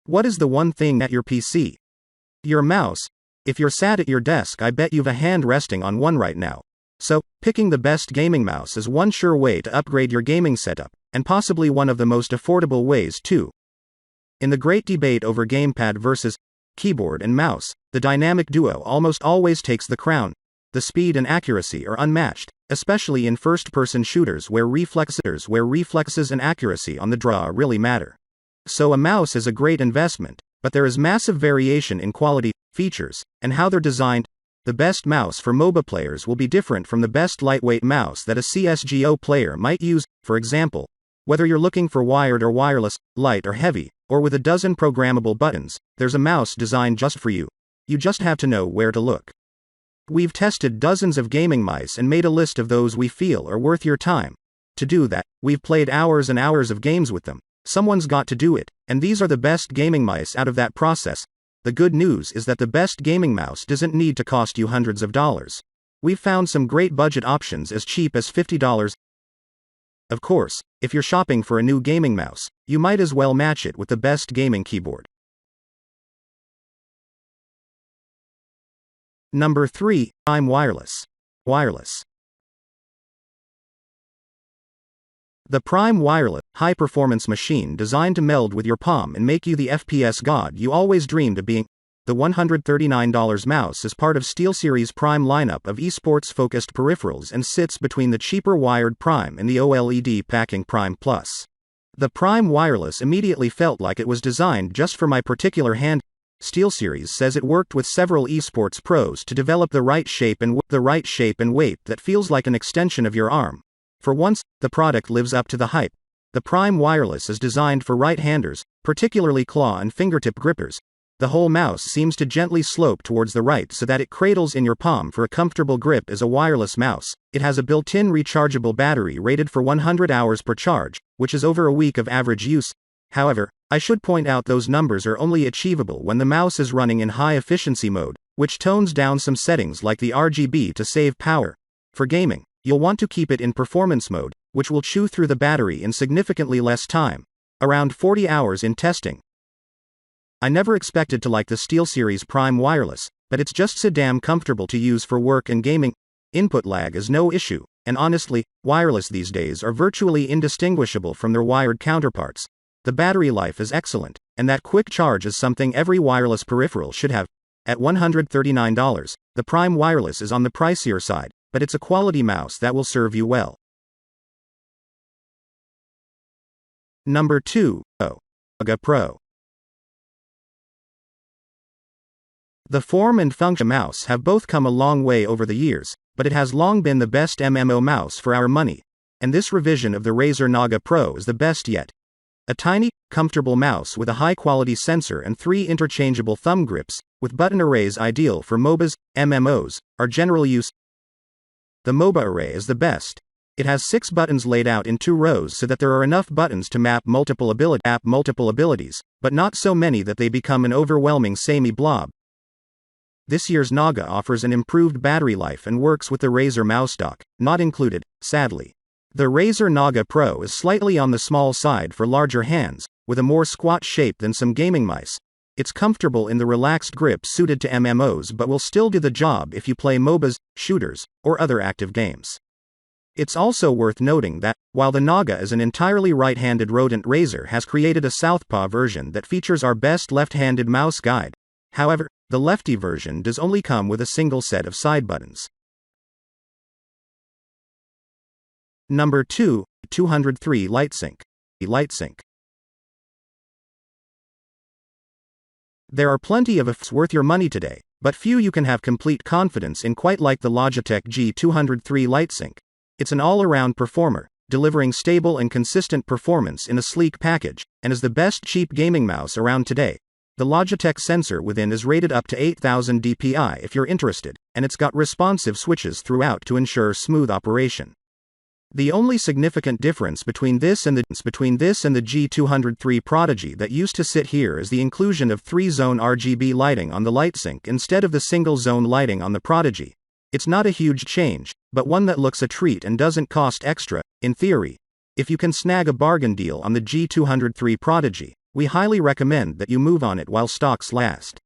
What is the one thing at your PC? Your mouse. If you're sat at your desk, I bet you've a hand resting on one right now. So, picking the best gaming mouse is one sure way to upgrade your gaming setup, and possibly one of the most affordable ways too. In the great debate over gamepad versus keyboard and mouse, the dynamic duo almost always takes the crown. The speed and accuracy are unmatched, especially in first-person shooters where reflexes and accuracy on the draw really matter. So a mouse is a great investment, but there is massive variation in quality, features, and how they're designed. The best mouse for MOBA players will be different from the best lightweight mouse that a CSGO player might use. For example, whether you're looking for wired or wireless, light or heavy, or with a dozen programmable buttons, there's a mouse designed just for you. You just have to know where to look. We've tested dozens of gaming mice and made a list of those we feel are worth your time. To do that, we've played hours and hours of games with them. Someone's got to do it, and these are the best gaming mice out of that process. The good news is that the best gaming mouse doesn't need to cost you hundreds of dollars. We've found some great budget options as cheap as $50. Of course, if you're shopping for a new gaming mouse, you might as well match it with the best gaming keyboard. Number 3, Prime Wireless. The Prime Wireless, high-performance machine designed to meld with your palm and make you the FPS god you always dreamed of being. The $139 mouse is part of SteelSeries' Prime lineup of esports-focused peripherals and sits between the cheaper wired Prime and the OLED packing Prime Plus. The Prime Wireless immediately felt like it was designed just for my particular hand. SteelSeries says it worked with several esports pros to develop the right shape and weight that feels like an extension of your arm. For once, the product lives up to the hype. The Prime Wireless is designed for right-handers, particularly claw and fingertip grippers. The whole mouse seems to gently slope towards the right so that it cradles in your palm for a comfortable grip as a wireless mouse. It has a built-in rechargeable battery rated for 100 hours per charge, which is over a week of average use. However, I should point out those numbers are only achievable when the mouse is running in high-efficiency mode, which tones down some settings like the RGB to save power. For gaming, you'll want to keep it in performance mode, which will chew through the battery in significantly less time. Around 40 hours in testing. I never expected to like the SteelSeries Prime Wireless, but it's just so damn comfortable to use for work and gaming. Input lag is no issue, and honestly, wireless these days are virtually indistinguishable from their wired counterparts. The battery life is excellent, and that quick charge is something every wireless peripheral should have. At $139, the Prime Wireless is on the pricier side, but it's a quality mouse that will serve you well. Number 2, Naga Pro. The form and function mouse have both come a long way over the years, but it has long been the best MMO mouse for our money. And this revision of the Razer Naga Pro is the best yet. A tiny, comfortable mouse with a high-quality sensor and 3 interchangeable thumb grips, with button arrays ideal for MOBAs, MMOs, or general use. The MOBA array is the best. It has 6 buttons laid out in 2 rows so that there are enough buttons to map multiple abilities, but not so many that they become an overwhelming samey blob. This year's Naga offers an improved battery life and works with the Razer mouse dock, not included, sadly. The Razer Naga Pro is slightly on the small side for larger hands, with a more squat shape than some gaming mice. It's comfortable in the relaxed grip suited to MMOs but will still do the job if you play MOBAs, shooters, or other active games. It's also worth noting that, while the Naga is an entirely right-handed rodent, Razer has created a southpaw version that features our best left-handed mouse guide. However, the lefty version does only come with a single set of side buttons. Number 2, 203 LightSync. There are plenty of ifs worth your money today, but few you can have complete confidence in quite like the Logitech G203 LightSync. It's an all-around performer, delivering stable and consistent performance in a sleek package, and is the best cheap gaming mouse around today. The Logitech sensor within is rated up to 8000 dpi if you're interested, and it's got responsive switches throughout to ensure smooth operation. The only significant difference between this and the G203 Prodigy that used to sit here is the inclusion of 3-zone RGB lighting on the LightSync instead of the single-zone lighting on the Prodigy. It's not a huge change, but one that looks a treat and doesn't cost extra, in theory. If you can snag a bargain deal on the G203 Prodigy, We highly recommend that you move on it while stocks last.